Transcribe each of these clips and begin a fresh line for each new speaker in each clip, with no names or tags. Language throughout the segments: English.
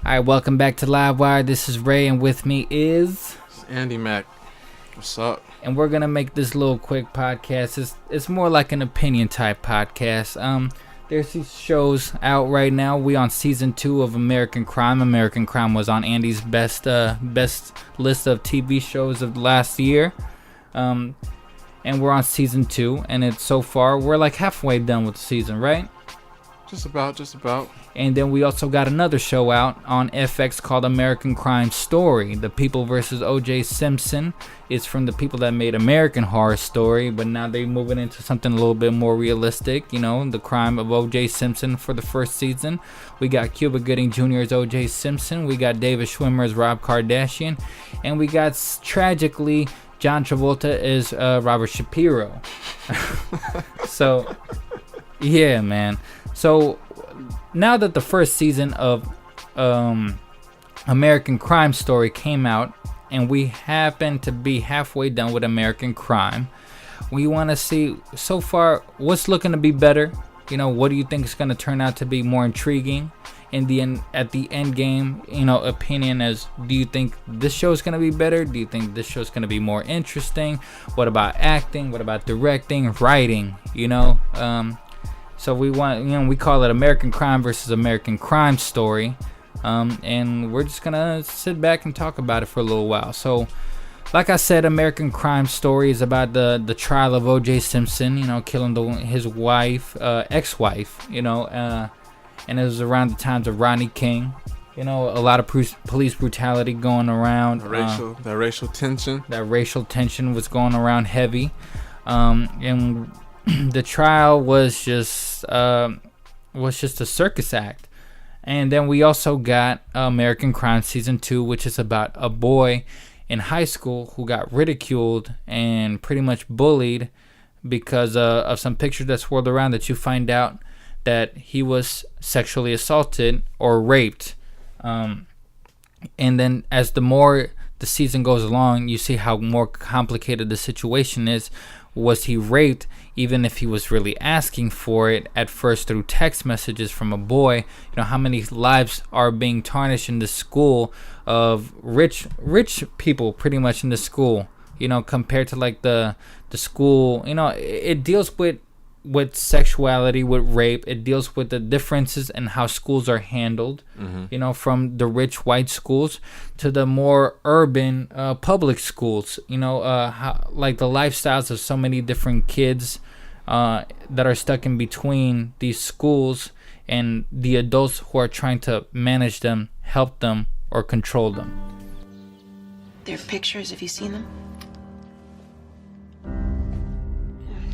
Alright, welcome back to LiveWire. This is Ray, and with me is...
It's Andy Mac. What's up?
And we're going to make this little quick podcast. It's more like an opinion type podcast. There's these shows out right now. We on season 2 of American Crime. American Crime was on Andy's best list of TV shows of last year. And we're on season 2, and it's so far we're like halfway done with the season, right?
Just about.
And then we also got another show out on FX called American Crime Story. The People versus O.J. Simpson. It's from the people that made American Horror Story, but now they're moving into something a little bit more realistic. You know, the crime of O.J. Simpson for the first season. We got Cuba Gooding Jr. as O.J. Simpson. We got David Schwimmer as Rob Kardashian. And we got, tragically, John Travolta as Robert Shapiro. So, yeah, man. So, now that the first season of American Crime Story came out, and we happen to be halfway done with American Crime, we want to see, so far, what's looking to be better? You know, what do you think is going to turn out to be more intriguing in the end, at the end game? You know, opinion as, do you think this show is going to be better? Do you think this show is going to be more interesting? What about acting? What about directing, writing? You know, so we want, you know, we call it American Crime versus American Crime Story. And we're just gonna sit back and talk about it for a little while. So, like I said, American Crime Story is about the trial of O.J. Simpson, you know, killing his wife, ex-wife, you know, and it was around the times of Rodney King. You know, a lot of police brutality going around.
That racial tension.
That racial tension was going around heavy. And the trial was just a circus act. And then we also got American Crime Season 2, which is about a boy in high school who got ridiculed and pretty much bullied because of some pictures that swirled around, that you find out that he was sexually assaulted or raped. And then as the more the season goes along, you see how more complicated the situation is. Was he raped, even if he was really asking for it at first through text messages from a boy? You know, how many lives are being tarnished in the school of rich people, pretty much in the school, you know, compared to like the school, you know, it deals with sexuality, with rape. It deals with the differences in how schools are handled, you know, from the rich white schools to the more urban public schools, you know, how, like the lifestyles of so many different kids that are stuck in between these schools and the adults who are trying to manage them, help them, or control them.
There are pictures. Have you seen them?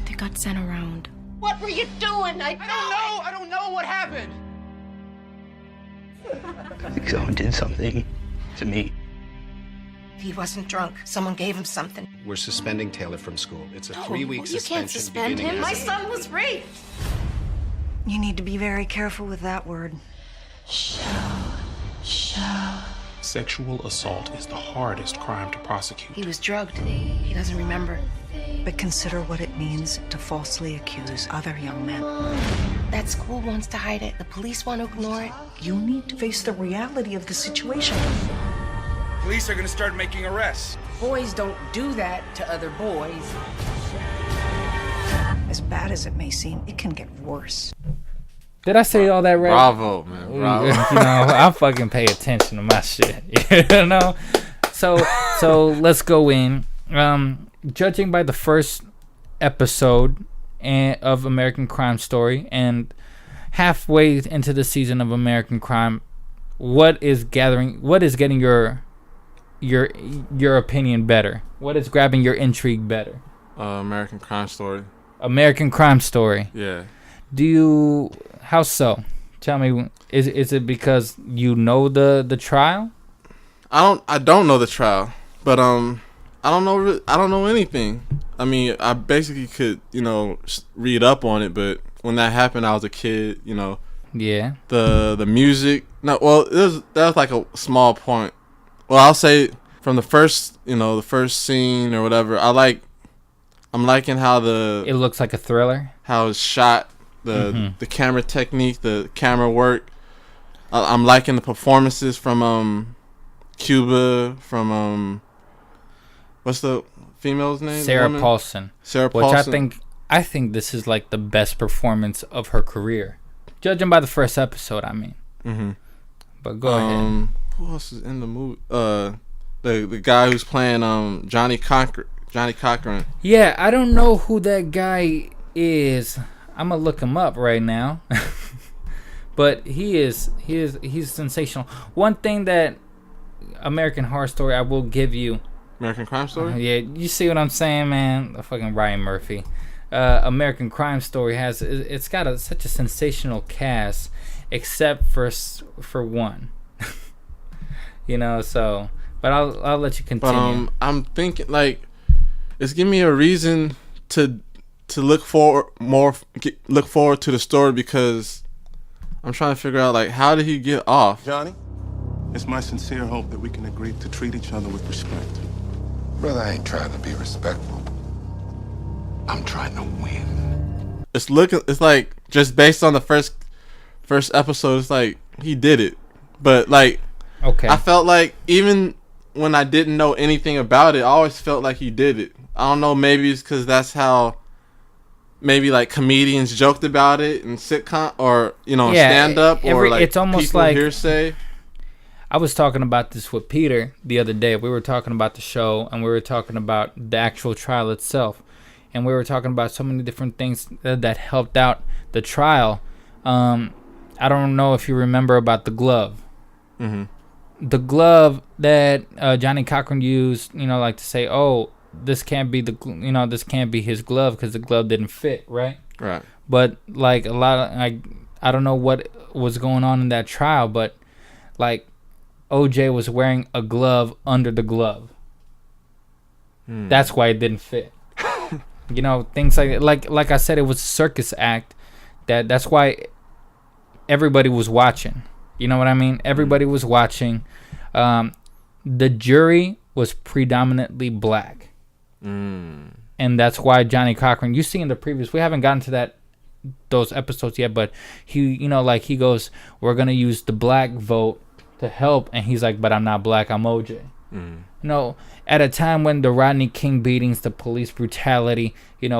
They got sent around.
What were you doing?
I don't know what happened.
I think someone did something to me.
He wasn't drunk. Someone gave him something.
We're suspending Taylor from school. It's a 3-week
You
suspension.
can't suspend him. My son was raped.
You need to be very careful with that word.
Show.
Sexual assault is the hardest crime to prosecute.
He was drugged. He doesn't remember.
But consider what it means to falsely accuse other young men.
That school wants to hide it. The police want to ignore it.
You need to face the reality of the situation.
Police are gonna start making arrests.
Boys don't do that to other boys.
As bad as it may seem, it can get worse.
Did I say all that right?
Bravo, man. Bravo.
You know, I fucking pay attention to my shit. You know? So let's go in. Judging by the first episode of American Crime Story and halfway into the season of American Crime, what is getting your opinion better? What is grabbing your intrigue better?
American Crime Story.
American Crime Story.
Yeah.
How so? Tell me, is it because you know the trial?
I don't know the trial, but I don't know anything. I mean, I basically could, you know, read up on it, but when that happened, I was a kid, you know.
Yeah.
The music. No, well, that was like a small point. Well, I'll say from the first scene or whatever. I'm liking how
it looks like a thriller.
How it's shot, the camera technique, the camera work. I'm liking the performances from Cuba, from what's the female's name?
Sarah Paulson.
Sarah Paulson.
Which I think this is like the best performance of her career, judging by the first episode. I mean.
Mm-hmm.
But go ahead.
Who else is in the movie? The guy who's playing Johnny Cochran.
Yeah, I don't know who that guy is. I'm gonna look him up right now. But he's sensational. One thing that American Horror Story, I will give you.
American Crime Story?
Yeah, you see what I'm saying, man? The fucking Ryan Murphy. American Crime Story it's got such a sensational cast, except for one. You know, so. But I'll let you continue.
But I'm thinking like, it's giving me a reason to look forward to the story, because I'm trying to figure out like, how did he get off?
Johnny, it's my sincere hope that we can agree to treat each other with respect.
Brother, I ain't trying to be respectful. I'm trying to win.
It's like, just based on the first episode, it's like he did it. But like,
okay,
I felt like even when I didn't know anything about it, I always felt like he did it. I don't know, maybe it's because that's how maybe like comedians joked about it in sitcom, or stand up, or like
it's almost
people
like
hearsay.
I was talking about this with Peter the other day. We were talking about the show, and we were talking about the actual trial itself, and we were talking about so many different things that helped out the trial. I don't know if you remember about the glove.
Mm-hmm.
The glove that Johnny Cochran used, like to say, oh, this can't be this can't be his glove because the glove didn't fit, right?
Right.
But like a lot of I don't know what was going on in that trial, but like OJ was wearing a glove under the glove. That's why it didn't fit. Things like I said, it was a circus act. That's why everybody was watching. You know what I mean? Everybody was watching. The jury was predominantly black. And that's why Johnny Cochran, you see in the previous, we haven't gotten to those episodes yet, but he goes, we're going to use the black vote to help. And he's like, but I'm not black, I'm OJ. At a time when the Rodney King beatings, the police brutality, it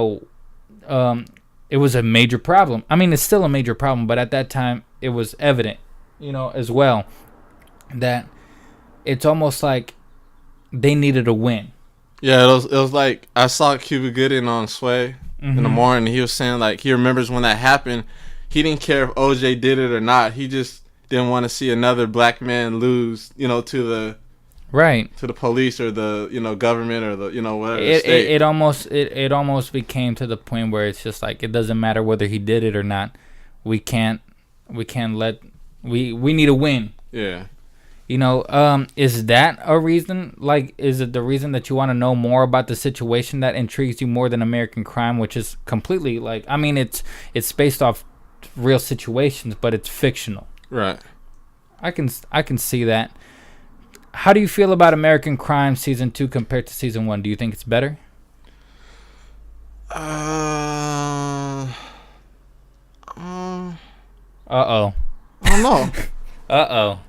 was a major problem. I mean, it's still a major problem, but at that time it was evident, as well, that it's almost like they needed a win.
Yeah, it was like, I saw Cuba Gooding on Sway in the morning, and he was saying like he remembers when that happened. He didn't care if OJ did it or not. He just didn't want to see another black man lose, to the police or the government or the whatever state.
It almost became to the point where it's just like, it doesn't matter whether he did it or not. We need a win.
Yeah.
Is that a reason? Like, is it the reason that you want to know more about the situation that intrigues you more than American Crime, which is completely like, I mean, it's based off real situations, but it's fictional.
Right.
I can see that. How do you feel about American Crime season 2 compared to season 1? Do you think it's better? Uh-oh.
I don't know.
Uh-oh.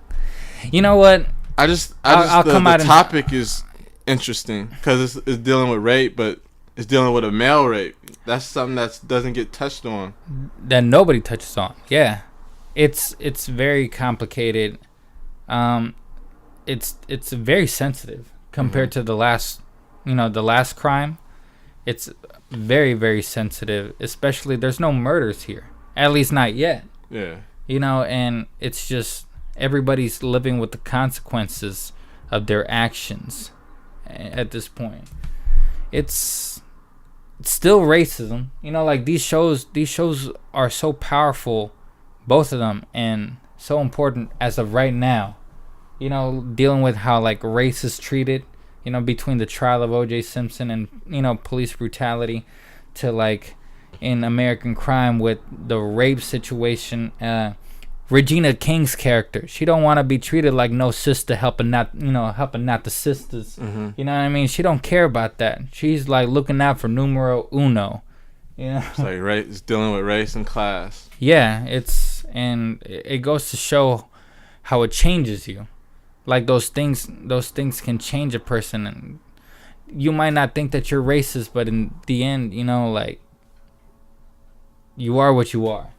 You know what?
The topic is interesting because it's dealing with rape, but it's dealing with a male rape. That's something that doesn't get touched on.
That nobody touches on. Yeah. It's very complicated. It's very sensitive compared to the last crime. It's very, very sensitive, especially there's no murders here. At least not yet.
Yeah.
And it's just everybody's living with the consequences of their actions at this point. It's still racism. Like these shows are so powerful, both of them, and so important as of right now. Dealing with how like race is treated, between the trial of OJ Simpson and police brutality, to like in American Crime with the rape situation. Regina King's character, she don't want to be treated like no sister helping out the sisters. You know what I mean? She don't care about that. She's like looking out for numero uno.
It's like it's dealing with race and class.
Yeah, it goes to show how it changes you. Like those things can change a person, and you might not think that you're racist, but in the end, you know, like, you are what you are,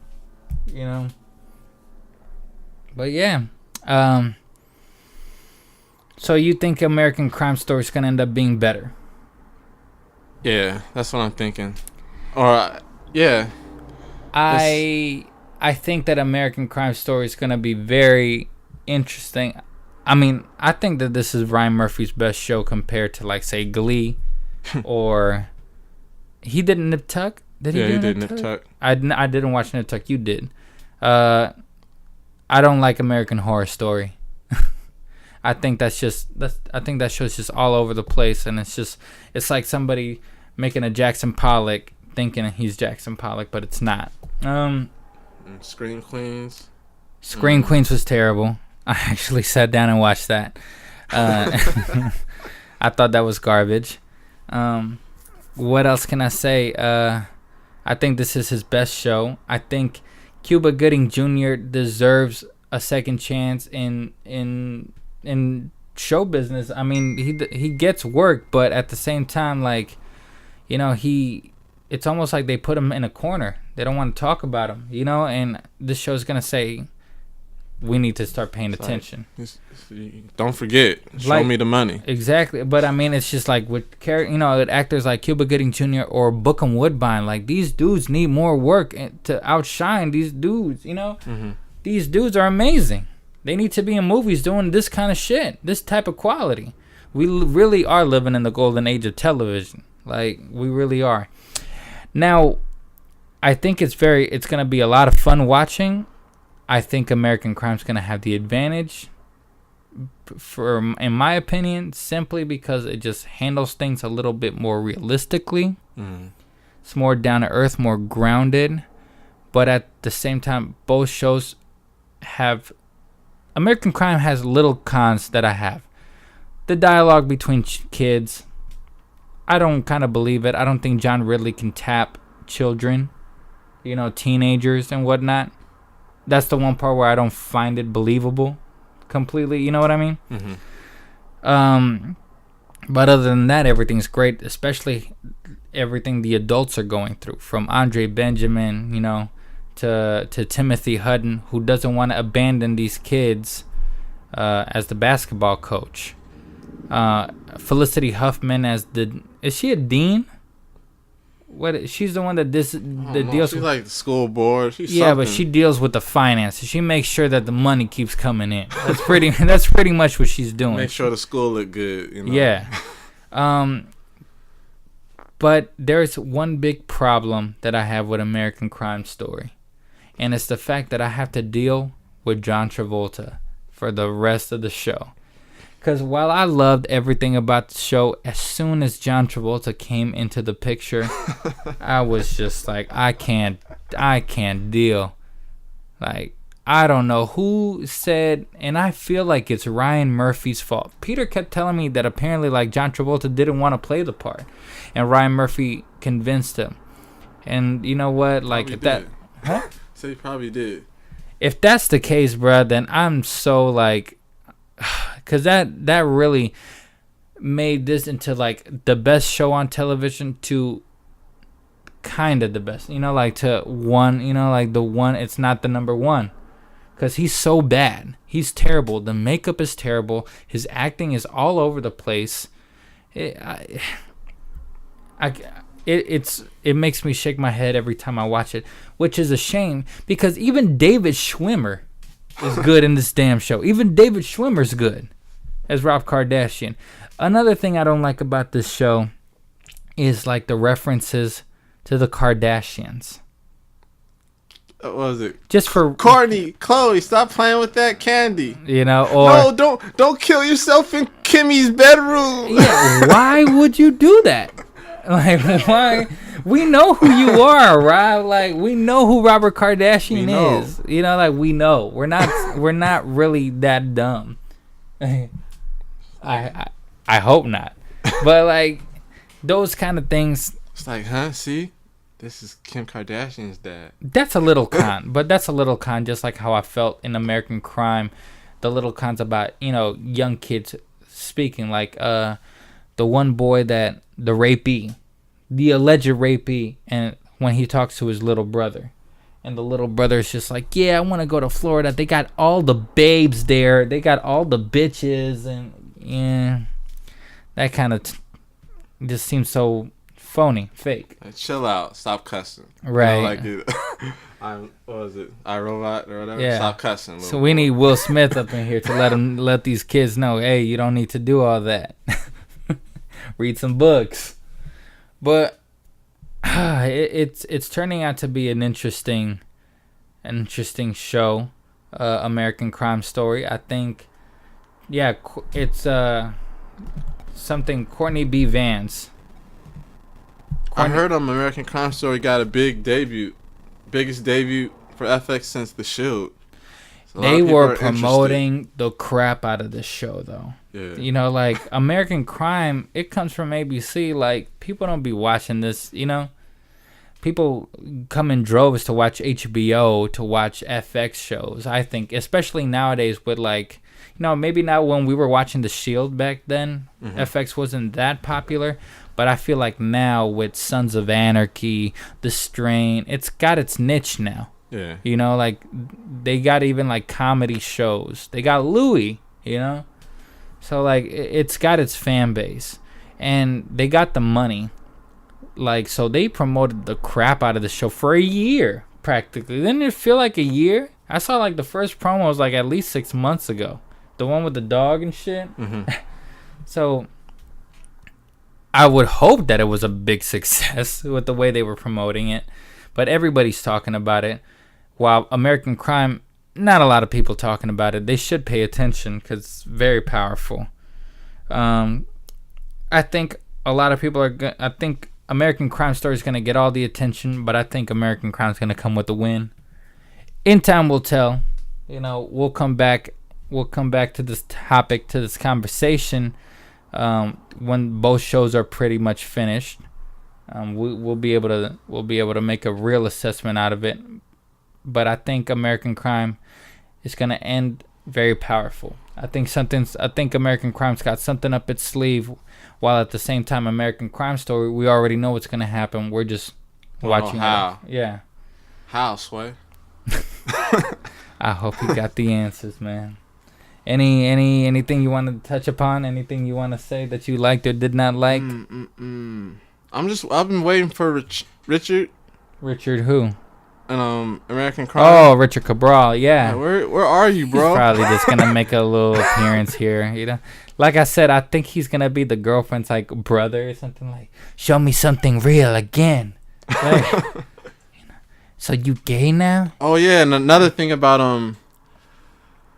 you know. But yeah, so you think American Crime Story is gonna end up being better?
Yeah, that's what I'm thinking. Or yeah,
I think that American Crime Story is gonna be very interesting. I mean, I think that this is Ryan Murphy's best show compared to, like, say, Glee, or he did Nip Tuck. Did he? Yeah, he did Nip Tuck. I didn't watch Nip Tuck. You did. I don't like American Horror Story. I think that show's just all over the place, and it's like somebody making a Jackson Pollock thinking he's Jackson Pollock, but it's not.
Scream Queens.
Scream Queens was terrible. I actually sat down and watched that. I thought that was garbage. What else can I say? I think this is his best show. I think Cuba Gooding Jr. deserves a second chance in show business. I mean, he gets work, but at the same time, like, you know, it's almost like they put him in a corner. They don't want to talk about him, you know. And this show's gonna say, we need to start paying attention.
Don't forget, show me the money.
Exactly. But I mean, it's just like with actors like Cuba Gooding Jr. or Bookham Woodbine. Like, these dudes need more work to outshine these dudes. You know, These dudes are amazing. They need to be in movies doing this kind of shit, this type of quality. We really are living in the golden age of television. Like, we really are. Now, I think it's gonna be a lot of fun watching. I think American Crime's going to have the advantage, in my opinion, simply because it just handles things a little bit more realistically. It's more down to earth, more grounded. But at the same time, both shows have... American Crime has little cons that I have. The dialogue between kids, I don't kind of believe it. I don't think John Ridley can tap children, you know, teenagers and whatnot. That's the one part where I don't find it believable completely. You know what I mean? But other than that, everything's great, especially everything the adults are going through. From Andre Benjamin, you know, to Timothy Hutton, who doesn't want to abandon these kids as the basketball coach. Felicity Huffman as is she a dean? She's the one that deals.
She's like the school board. She's
but she deals with the finances. She makes sure that the money keeps coming in. That's pretty much what she's doing.
Make sure the school look good. You know?
Yeah. But there's one big problem that I have with American Crime Story, and it's the fact that I have to deal with John Travolta for the rest of the show. Because while I loved everything about the show, as soon as John Travolta came into the picture, I was just like, I can't deal. Like, I don't know who said, and I feel like it's Ryan Murphy's fault. Peter kept telling me that apparently, like, John Travolta didn't want to play the part, and Ryan Murphy convinced him. And you know what? Like, if that,
So he probably did.
If that's the case, bruh, then I'm so like. Because that really made this into, like, the best show on television to kind of the best. You know, like, to one, you know, like, the one, it's not the number one. Because he's so bad. He's terrible. The makeup is terrible. His acting is all over the place. It makes me shake my head every time I watch it, which is a shame, because even David Schwimmer is good in this damn show. Even David Schwimmer's good as Rob Kardashian. Another thing I don't like about this show is, like, the references to the Kardashians.
What was it?
Just for
Courtney, Chloe, stop playing with that candy.
You know, or
no, don't kill yourself in Kimmy's bedroom.
Yeah, why would you do that? Like, why? We know who you are, Rob. Like, we know who Robert Kardashian is. You know, like, we know. We're not really that dumb. I hope not. But, like, those kind of things.
It's like, huh? See, this is Kim Kardashian's dad.
That's a little con, but that's a little con. Just like how I felt in American Crime, the little cons about, you know, young kids speaking, like the one boy that the rapee, the alleged rapee, and when he talks to his little brother, and the little brother is just like, yeah, I want to go to Florida. They got all the babes there. They got all the bitches, and yeah, that kind of just seems so phony, fake.
Like, chill out, stop cussing.
Right.
You know, like what was it? iRobot or whatever.
Yeah.
Stop cussing.
So we need Will Smith up in here to let these kids know, hey, you don't need to do all that. Read some books. But it's turning out to be an interesting show, American Crime Story. I think, yeah, it's something Courtney B. Vance.
I heard American Crime Story got a big debut, biggest debut for FX since The Shield. So
they were promoting the crap out of this show, though.
Yeah.
You know, like American Crime, it comes from ABC. Like, people don't be watching this, you know. People come in droves to watch HBO, to watch FX shows, I think, especially nowadays with, like, you know, maybe now when we were watching The Shield back then, FX wasn't that popular. But I feel like now with Sons of Anarchy, The Strain, it's got its niche now.
Yeah.
You know, like, they got even, like, comedy shows. They got Louis, you know? So, like, it's got its fan base. And they got the money. Like, so they promoted the crap out of the show for a year, practically. Didn't it feel like a year? I saw, like, the first promo was, like, at least 6 months ago. The one with the dog and shit. So I would hope that it was a big success with the way they were promoting it. But everybody's talking about it. While American Crime, not a lot of people talking about it. They should pay attention because it's very powerful. I think a lot of people are... I think American Crime Story is going to get all the attention, but I think American Crime is going to come with the win. In time will tell. You know, we'll come back to this topic, to this conversation, when both shows are pretty much finished. We'll be able to make a real assessment out of it. But I think American Crime is gonna end very powerful. I think American Crime's got something up its sleeve, while at the same time American Crime Story, we already know what's gonna happen. We're just watching
how.
it. Yeah.
How, Sway?
I hope you got the answers, man. Anything you want to touch upon? Anything you want to say that you liked or did not like?
I've been waiting for Richard.
Richard who?
And American Crime.
Oh, Richard Cabral, yeah.
Where are you, bro?
He's probably just gonna make a little appearance here, you know. Like I said, I think he's gonna be the girlfriend's like brother or something, like, show me something real again. Like, you know, so you gay now?
Oh yeah, and another thing about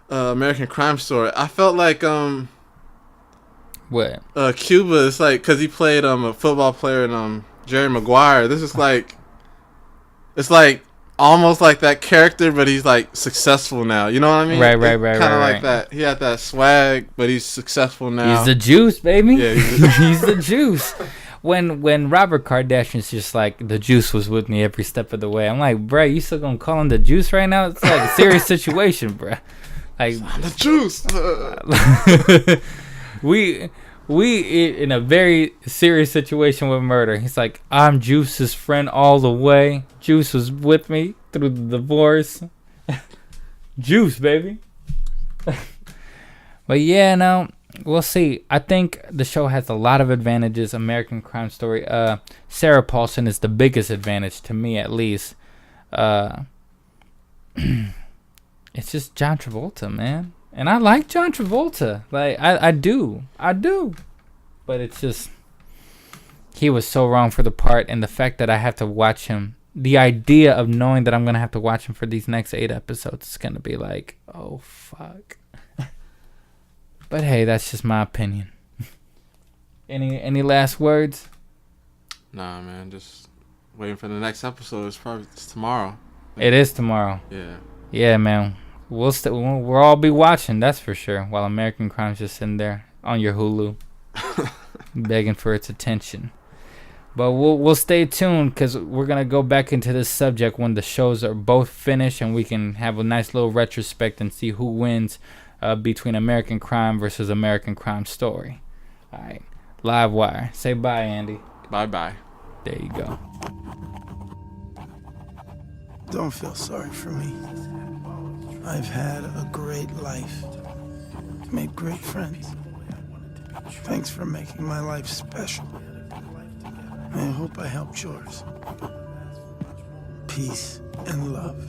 American Crime Story, I felt like
what?
Cuba. It's like because he played a football player in Jerry Maguire. This is like, it's like almost like that character, but he's like successful now. You know what I mean?
Right.
Kind of like that. He had that swag, but he's successful now.
He's the juice, baby.
Yeah,
he's the juice. When Robert Kardashian's just like, the juice was with me every step of the way. I'm like, bruh, you still gonna call him the juice right now? It's like a serious situation, bruh. Like,
the juice.
we in a very serious situation with murder. He's like, I'm Juice's friend all the way. Juice was with me through the divorce. Juice, baby. But yeah, no, we'll see. I think the show has a lot of advantages. American Crime Story. Sarah Paulson is the biggest advantage to me, at least. It's just John Travolta, man. And I like John Travolta. Like, I do. But it's just, he was so wrong for the part. And the fact that I have to watch him, the idea of knowing that I'm going to have to watch him for these next 8 episodes is going to be like, oh, fuck. But hey, that's just my opinion. Any last words?
Nah, man. Just waiting for the next episode. It's tomorrow.
It is tomorrow.
Yeah.
Yeah, man. We'll all be watching, that's for sure, while American Crime's just sitting there on your Hulu begging for its attention. But we'll stay tuned, because we're going to go back into this subject when the shows are both finished, and we can have a nice little retrospect and see who wins between American Crime versus American Crime Story. All right, LiveWire. Say bye, Andy.
Bye-bye.
There you go.
Don't feel sorry for me. I've had a great life. Made great friends. Thanks for making my life special. I hope I helped yours. Peace and love.